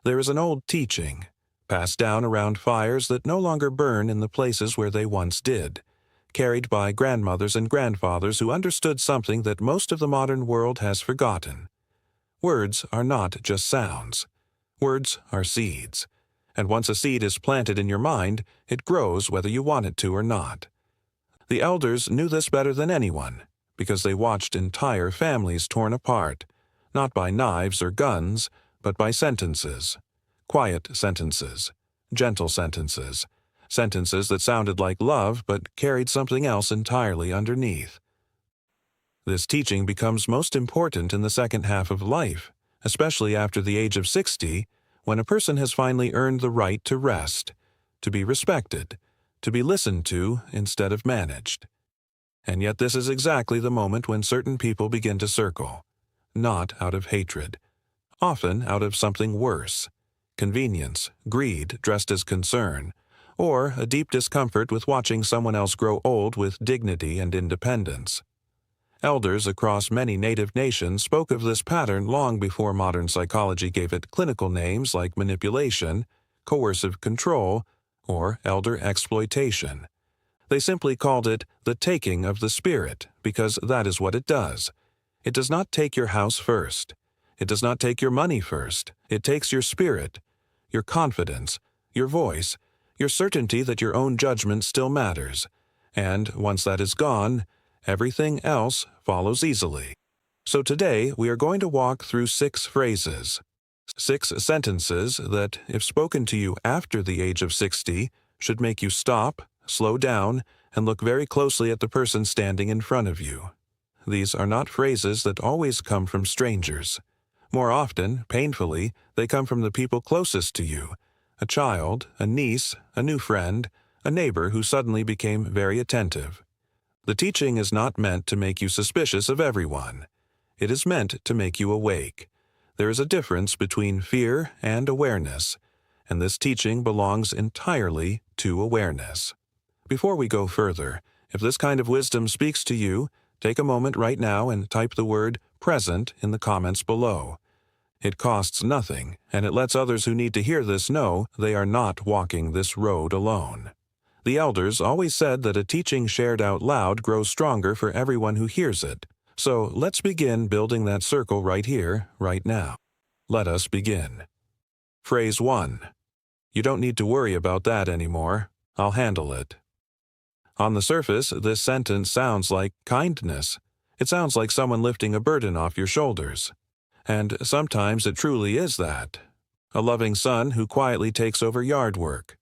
There is an old teaching, passed down around fires that no longer burn in the places where they once did, carried by grandmothers and grandfathers who understood something that most of the modern world has forgotten. Words are not just sounds. Words are seeds. And once a seed is planted in your mind, it grows whether you want it to or not. The elders knew this better than anyone, because they watched entire families torn apart, not by knives or guns, but by sentences. Quiet sentences, gentle sentences, sentences that sounded like love but carried something else entirely underneath. This teaching becomes most important in the second half of life, especially after the age of 60, when a person has finally earned the right to rest, to be respected, to be listened to instead of managed. And yet this is exactly the moment when certain people begin to circle, not out of hatred, often out of something worse, convenience, greed dressed as concern, or a deep discomfort with watching someone else grow old with dignity and independence. Elders across many native nations spoke of this pattern long before modern psychology gave it clinical names like manipulation, coercive control, or elder exploitation. They simply called it the taking of the spirit because that is what it does. It does not take your house first. It does not take your money first. It takes your spirit, your confidence, your voice, your certainty that your own judgment still matters. And once that is gone, everything else follows easily. So today we are going to walk through 6 phrases, 6 sentences that, if spoken to you after the age of 60, should make you stop, slow down, and look very closely at the person standing in front of you. These are not phrases that always come from strangers. More often, painfully, they come from the people closest to you, a child, a niece, a new friend, a neighbor who suddenly became very attentive. The teaching is not meant to make you suspicious of everyone. It is meant to make you awake. There is a difference between fear and awareness, and this teaching belongs entirely to awareness. Before we go further, if this kind of wisdom speaks to you, take a moment right now and type the word "present" in the comments below. It costs nothing, and it lets others who need to hear this know they are not walking this road alone. The elders always said that a teaching shared out loud grows stronger for everyone who hears it. So let's begin building that circle right here, right now. Let us begin. Phrase 1. You don't need to worry about that anymore. I'll handle it. On the surface, this sentence sounds like kindness. It sounds like someone lifting a burden off your shoulders. And sometimes it truly is that. A loving son who quietly takes over yard work.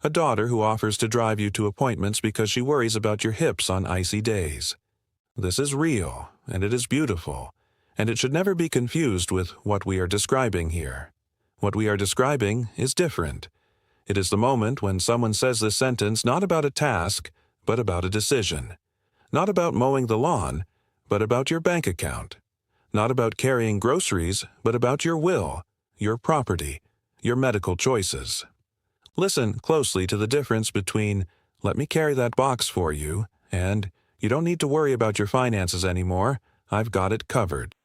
A daughter who offers to drive you to appointments because she worries about your hips on icy days. This is real, and it is beautiful, and it should never be confused with what we are describing here. What we are describing is different. It is the moment when someone says this sentence not about a task, but about a decision. Not about mowing the lawn, but about your bank account. Not about carrying groceries, but about your will, your property, your medical choices. Listen closely to the difference between, "Let me carry that box for you," and "You don't need to worry about your finances anymore. I've got it covered."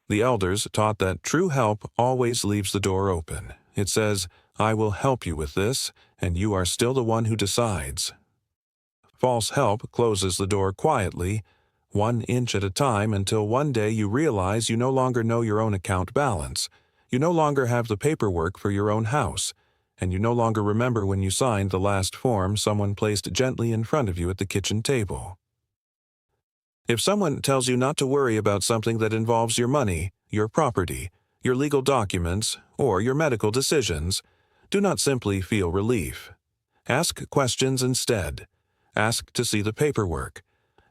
The elders taught that true help always leaves the door open. It says, "I will help you with this, and you are still the one who decides." False help closes the door quietly, 1 inch at a time, until one day you realize you no longer know your own account balance. You no longer have the paperwork for your own house, and you no longer remember when you signed the last form someone placed gently in front of you at the kitchen table. If someone tells you not to worry about something that involves your money, your property, your legal documents, or your medical decisions, do not simply feel relief. Ask questions instead. Ask to see the paperwork.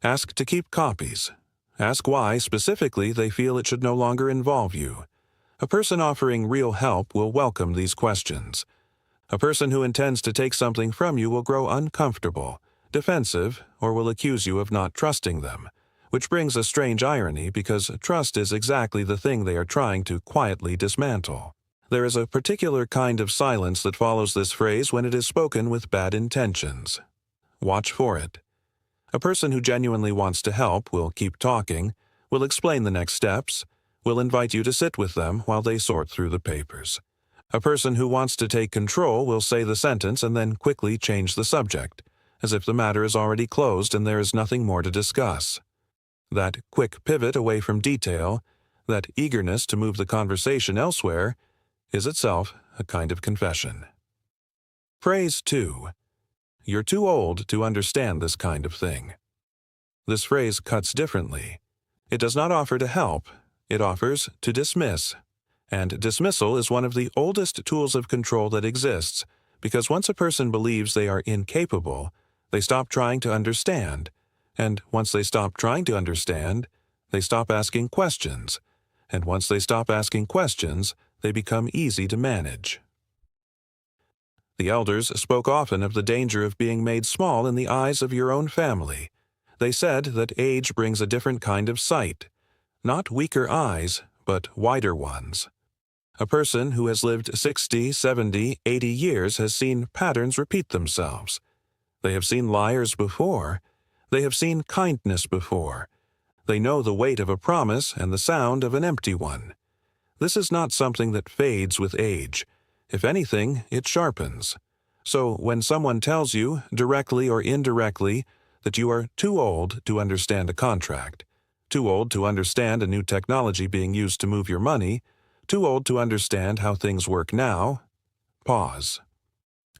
Ask to keep copies. Ask why, specifically, they feel it should no longer involve you. A person offering real help will welcome these questions. A person who intends to take something from you will grow uncomfortable, defensive, or will accuse you of not trusting them, which brings a strange irony because trust is exactly the thing they are trying to quietly dismantle. There is a particular kind of silence that follows this phrase when it is spoken with bad intentions. Watch for it. A person who genuinely wants to help will keep talking, will explain the next steps, will invite you to sit with them while they sort through the papers. A person who wants to take control will say the sentence and then quickly change the subject, as if the matter is already closed and there is nothing more to discuss. That quick pivot away from detail, that eagerness to move the conversation elsewhere, is itself a kind of confession. Phrase 2. You're too old to understand this kind of thing. This phrase cuts differently. It does not offer to help, it offers to dismiss. And dismissal is one of the oldest tools of control that exists, because once a person believes they are incapable, they stop trying to understand. And once they stop trying to understand, they stop asking questions. And once they stop asking questions, they become easy to manage. The elders spoke often of the danger of being made small in the eyes of your own family. They said that age brings a different kind of sight, not weaker eyes, but wider ones. A person who has lived 60, 70, 80 years has seen patterns repeat themselves. They have seen liars before. They have seen kindness before. They know the weight of a promise and the sound of an empty one. This is not something that fades with age. If anything, it sharpens. So when someone tells you, directly or indirectly, that you are too old to understand a contract, too old to understand a new technology being used to move your money, too old to understand how things work now, pause.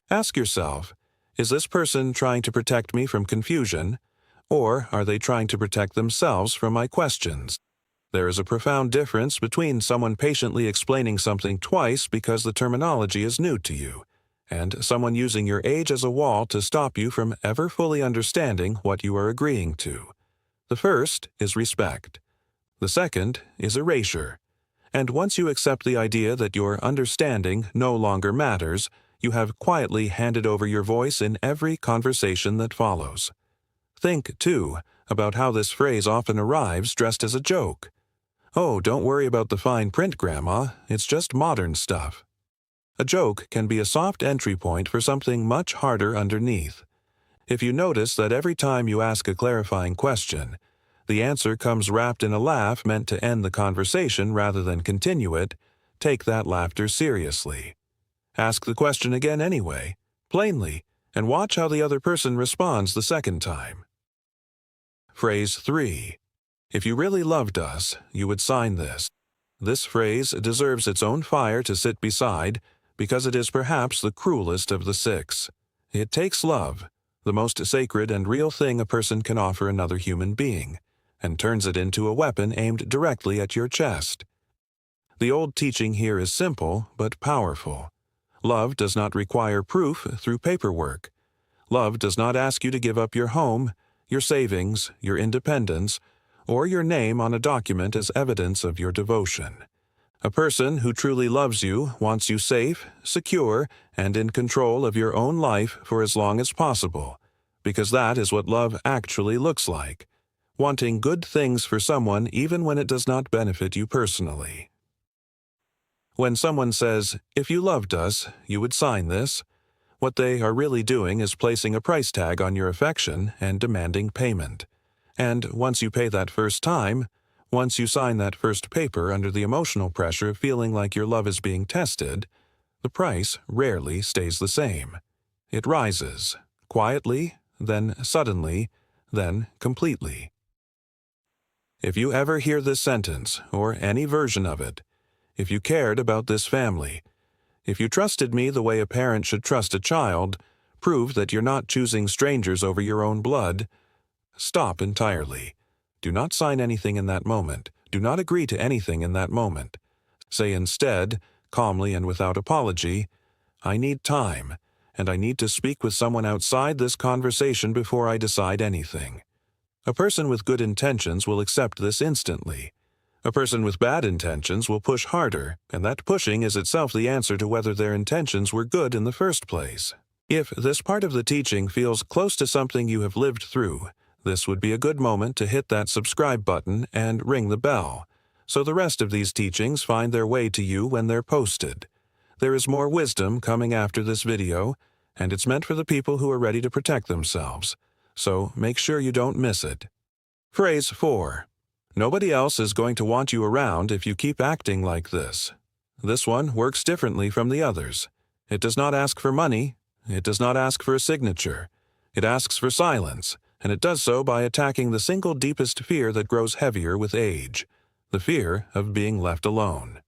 Ask yourself, is this person trying to protect me from confusion, or are they trying to protect themselves from my questions? There is a profound difference between someone patiently explaining something twice because the terminology is new to you, and someone using your age as a wall to stop you from ever fully understanding what you are agreeing to. The first is respect. The second is erasure. And once you accept the idea that your understanding no longer matters, you have quietly handed over your voice in every conversation that follows. Think, too, about how this phrase often arrives dressed as a joke. Oh, don't worry about the fine print, Grandma. It's just modern stuff. A joke can be a soft entry point for something much harder underneath. If you notice that every time you ask a clarifying question, the answer comes wrapped in a laugh meant to end the conversation rather than continue it, take that laughter seriously. Ask the question again anyway, plainly, and watch how the other person responds the second time. Phrase 3. If you really loved us, you would sign this. This phrase deserves its own fire to sit beside because it is perhaps the cruelest of the 6. It takes love, the most sacred and real thing a person can offer another human being, and turns it into a weapon aimed directly at your chest. The old teaching here is simple but powerful. Love does not require proof through paperwork. Love does not ask you to give up your home, your savings, your independence, or your name on a document as evidence of your devotion. A person who truly loves you wants you safe, secure, and in control of your own life for as long as possible, because that is what love actually looks like. Wanting good things for someone even when it does not benefit you personally. When someone says, "If you loved us, you would sign this," what they are really doing is placing a price tag on your affection and demanding payment. And once you pay that first time, once you sign that first paper under the emotional pressure of feeling like your love is being tested, the price rarely stays the same. It rises, quietly, then suddenly, then completely. If you ever hear this sentence, or any version of it, if you cared about this family, if you trusted me the way a parent should trust a child, prove that you're not choosing strangers over your own blood, stop entirely. Do not sign anything in that moment. Do not agree to anything in that moment. Say instead, calmly and without apology, "I need time, and I need to speak with someone outside this conversation before I decide anything." A person with good intentions will accept this instantly. A person with bad intentions will push harder, and that pushing is itself the answer to whether their intentions were good in the first place. If this part of the teaching feels close to something you have lived through, this would be a good moment to hit that subscribe button and ring the bell, so the rest of these teachings find their way to you when they're posted. There is more wisdom coming after this video, and it's meant for the people who are ready to protect themselves, so make sure you don't miss it. Phrase 4. Nobody else is going to want you around if you keep acting like this. This one works differently from the others. It does not ask for money. It does not ask for a signature. It asks for silence, and it does so by attacking the single deepest fear that grows heavier with age, the fear of being left alone.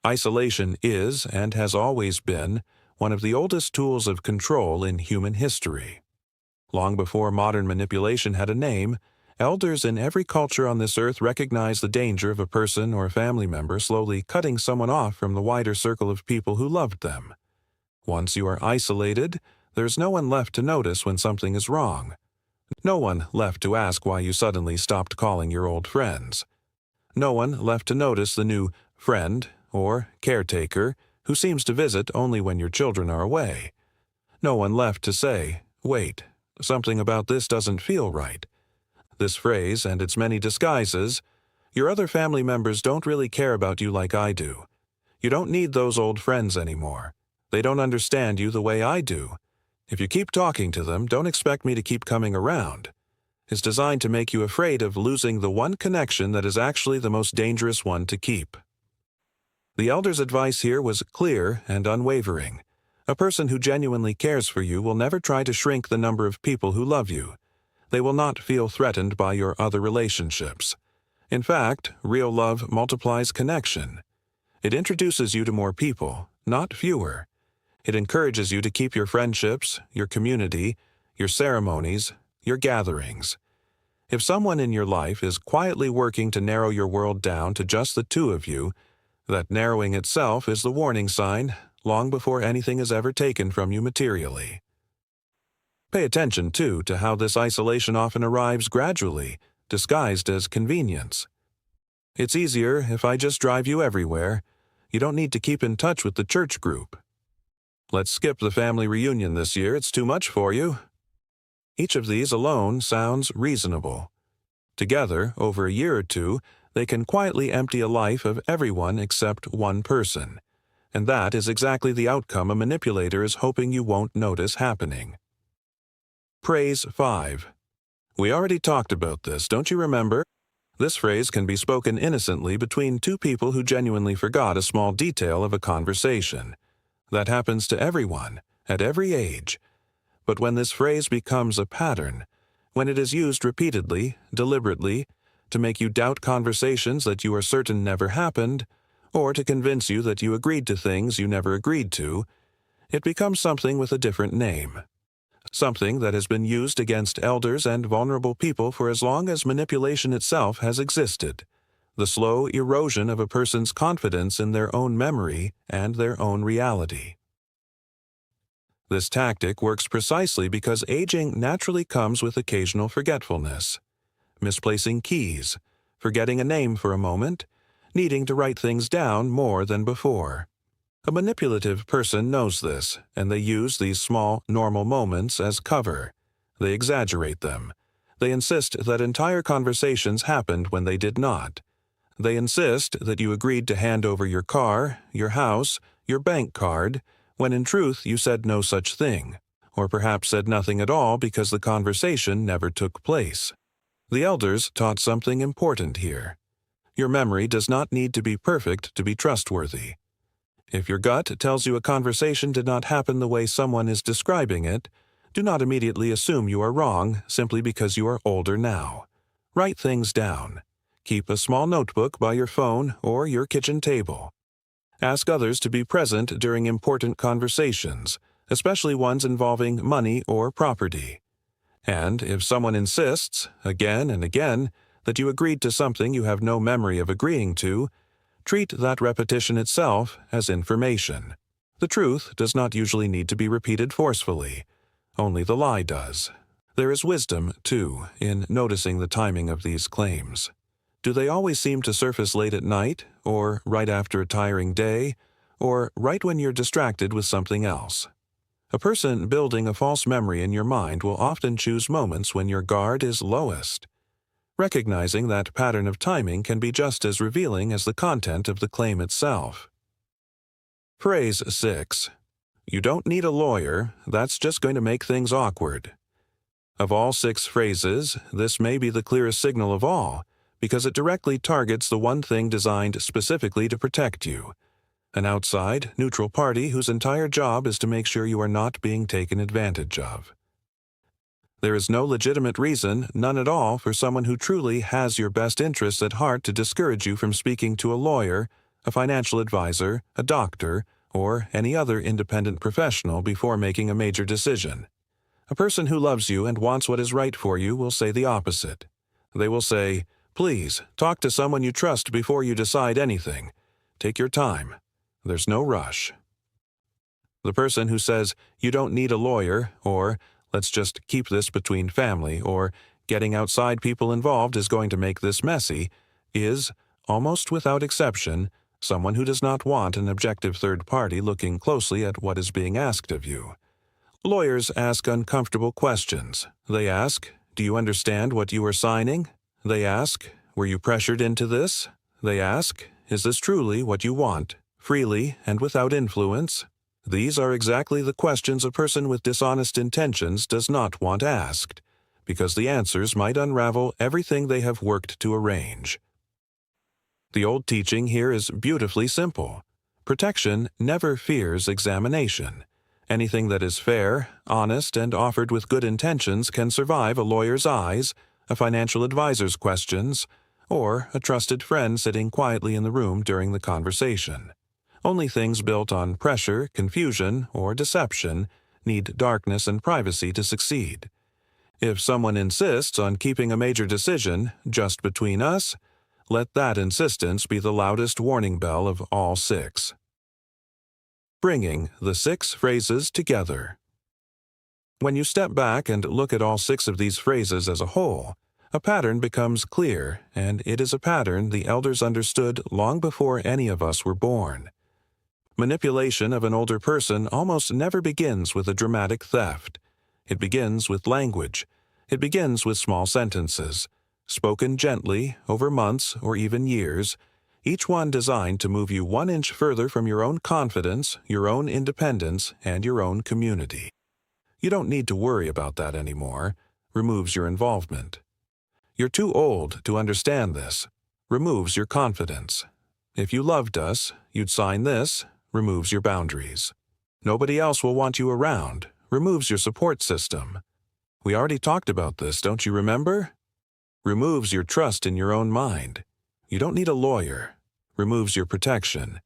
Isolation is, and has always been, one of the oldest tools of control in human history. Long before modern manipulation had a name, elders in every culture on this earth recognized the danger of a person or family member slowly cutting someone off from the wider circle of people who loved them. Once you are isolated, there's no one left to notice when something is wrong. No one left to ask why you suddenly stopped calling your old friends. No one left to notice the new friend or caretaker who seems to visit only when your children are away. No one left to say, "Wait, something about this doesn't feel right." This phrase and its many disguises, "Your other family members don't really care about you like I do. You don't need those old friends anymore. They don't understand you the way I do. If you keep talking to them, don't expect me to keep coming around," is designed to make you afraid of losing the one connection that is actually the most dangerous one to keep. The elder's advice here was clear and unwavering. A person who genuinely cares for you will never try to shrink the number of people who love you. They will not feel threatened by your other relationships. In fact, real love multiplies connection. It introduces you to more people, not fewer. It encourages you to keep your friendships, your community, your ceremonies, your gatherings. If someone in your life is quietly working to narrow your world down to just the two of you, that narrowing itself is the warning sign, long before anything is ever taken from you materially. Pay attention, too, to how this isolation often arrives gradually, disguised as convenience. "It's easier if I just drive you everywhere. You don't need to keep in touch with the church group." "Let's skip the family reunion this year, it's too much for you." Each of these alone sounds reasonable. Together, over a year or two, they can quietly empty a life of everyone except one person. And that is exactly the outcome a manipulator is hoping you won't notice happening. Praise 5. We already talked about this, don't you remember? This phrase can be spoken innocently between two people who genuinely forgot a small detail of a conversation. That happens to everyone, at every age. But when this phrase becomes a pattern, when it is used repeatedly, deliberately, to make you doubt conversations that you are certain never happened, or to convince you that you agreed to things you never agreed to, it becomes something with a different name. Something that has been used against elders and vulnerable people for as long as manipulation itself has existed. The slow erosion of a person's confidence in their own memory and their own reality. This tactic works precisely because aging naturally comes with occasional forgetfulness. Misplacing keys, forgetting a name for a moment, needing to write things down more than before. A manipulative person knows this, and they use these small, normal moments as cover. They exaggerate them. They insist that entire conversations happened when they did not. They insist that you agreed to hand over your car, your house, your bank card, when in truth you said no such thing, or perhaps said nothing at all because the conversation never took place. The elders taught something important here. Your memory does not need to be perfect to be trustworthy. If your gut tells you a conversation did not happen the way someone is describing it, do not immediately assume you are wrong simply because you are older now. Write things down. Keep a small notebook by your phone or your kitchen table. Ask others to be present during important conversations, especially ones involving money or property. And if someone insists, again and again, that you agreed to something you have no memory of agreeing to, treat that repetition itself as information. The truth does not usually need to be repeated forcefully. Only the lie does. There is wisdom, too, in noticing the timing of these claims. Do they always seem to surface late at night, or right after a tiring day, or right when you're distracted with something else? A person building a false memory in your mind will often choose moments when your guard is lowest. Recognizing that pattern of timing can be just as revealing as the content of the claim itself. Phrase 6. You don't need a lawyer, that's just going to make things awkward. Of all 6 phrases, this may be the clearest signal of all, because it directly targets the one thing designed specifically to protect you: an outside, neutral party whose entire job is to make sure you are not being taken advantage of. There is no legitimate reason, none at all, for someone who truly has your best interests at heart to discourage you from speaking to a lawyer, a financial advisor, a doctor, or any other independent professional before making a major decision. A person who loves you and wants what is right for you will say the opposite. They will say, "Please, talk to someone you trust before you decide anything. Take your time. There's no rush." The person who says, "You don't need a lawyer," or "Let's just keep this between family," or "Getting outside people involved is going to make this messy," is, almost without exception, someone who does not want an objective third party looking closely at what is being asked of you. Lawyers ask uncomfortable questions. They ask, "Do you understand what you are signing?" They ask, "Were you pressured into this?" They ask, "Is this truly what you want, freely and without influence?" These are exactly the questions a person with dishonest intentions does not want asked, because the answers might unravel everything they have worked to arrange. The old teaching here is beautifully simple. Protection never fears examination. Anything that is fair, honest, and offered with good intentions can survive a lawyer's eyes, a financial advisor's questions, or a trusted friend sitting quietly in the room during the conversation. Only things built on pressure, confusion, or deception need darkness and privacy to succeed. If someone insists on keeping a major decision just between us, let that insistence be the loudest warning bell of all six. Bringing the 6 phrases together. When you step back and look at all 6 of these phrases as a whole, a pattern becomes clear, and it is a pattern the elders understood long before any of us were born. Manipulation of an older person almost never begins with a dramatic theft. It begins with language. It begins with small sentences, spoken gently over months or even years, each one designed to move you 1 inch further from your own confidence, your own independence, and your own community. You don't need to worry about that anymore. Removes your involvement. You're too old to understand this. Removes your confidence. If you loved us, you'd sign this. Removes your boundaries. Nobody else will want you around. Removes your support system. We already talked about this, don't you remember? Removes your trust in your own mind. You don't need a lawyer. Removes your protection.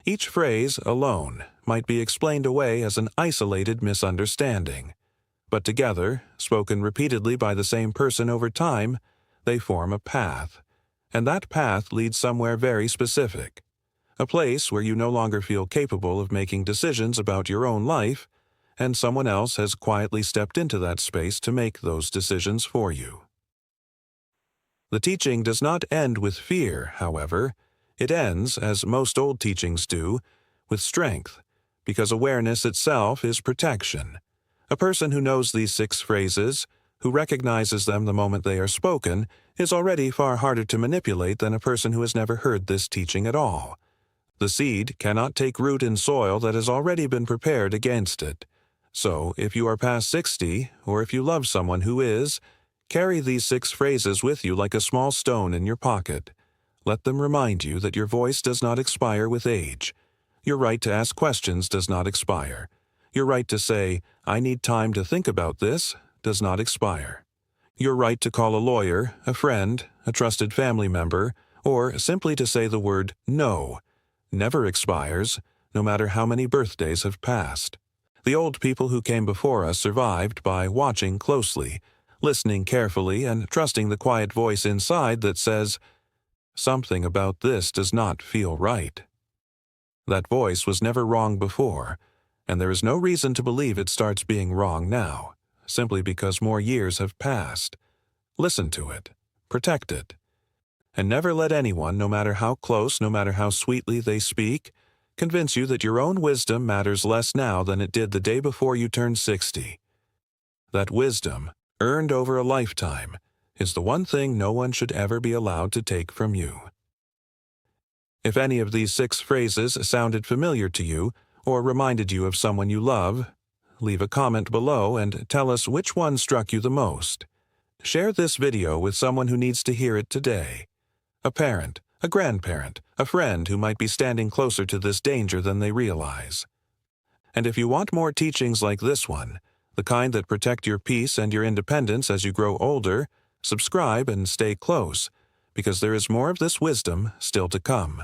Each phrase, alone, might be explained away as an isolated misunderstanding. But together, spoken repeatedly by the same person over time, they form a path. And that path leads somewhere very specific. A place where you no longer feel capable of making decisions about your own life, and someone else has quietly stepped into that space to make those decisions for you. The teaching does not end with fear, however. It ends, as most old teachings do, with strength, because awareness itself is protection. A person who knows these 6 phrases, who recognizes them the moment they are spoken, is already far harder to manipulate than a person who has never heard this teaching at all. The seed cannot take root in soil that has already been prepared against it. So, if you are past 60, or if you love someone who is, carry these 6 phrases with you like a small stone in your pocket. Let them remind you that your voice does not expire with age. Your right to ask questions does not expire. Your right to say, "I need time to think about this," does not expire. Your right to call a lawyer, a friend, a trusted family member, or simply to say the word "no" never expires, no matter how many birthdays have passed. The old people who came before us survived by watching closely, listening carefully, and trusting the quiet voice inside that says, "Something about this does not feel right." That voice was never wrong before, and there is no reason to believe it starts being wrong now, simply because more years have passed. Listen to it. Protect it. And never let anyone, no matter how close, no matter how sweetly they speak, convince you that your own wisdom matters less now than it did the day before you turned 60. That wisdom, earned over a lifetime, is the one thing no one should ever be allowed to take from you. If any of these 6 phrases sounded familiar to you, or reminded you of someone you love, leave a comment below and tell us which one struck you the most. Share this video with someone who needs to hear it today. a parent, a grandparent, a friend who might be standing closer to this danger than they realize. And if you want more teachings like this one, the kind that protect your peace and your independence as you grow older, subscribe and stay close, because there is more of this wisdom still to come.